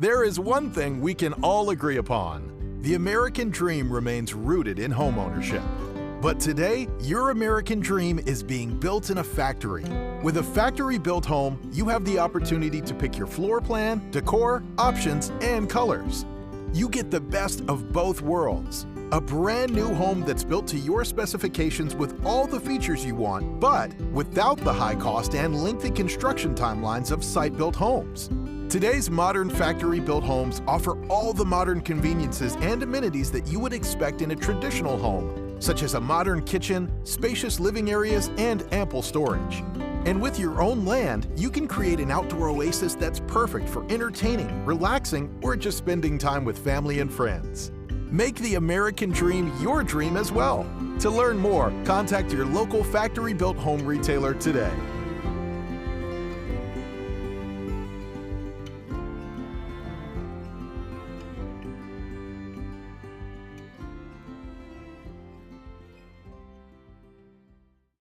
There is one thing we can all agree upon. The American dream remains rooted in homeownership. But today, your American dream is being built in a factory. With a factory-built home, you have the opportunity to pick your floor plan, decor, options, and colors. You get the best of both worlds. A brand new home that's built to your specifications with all the features you want, but without the high cost and lengthy construction timelines of site-built homes. Today's modern factory-built homes offer all the modern conveniences and amenities that you would expect in a traditional home, such as a modern kitchen, spacious living areas, and ample storage. And with your own land, you can create an outdoor oasis that's perfect for entertaining, relaxing, or just spending time with family and friends. Make the American dream your dream as well. To learn more, contact your local factory-built home retailer today.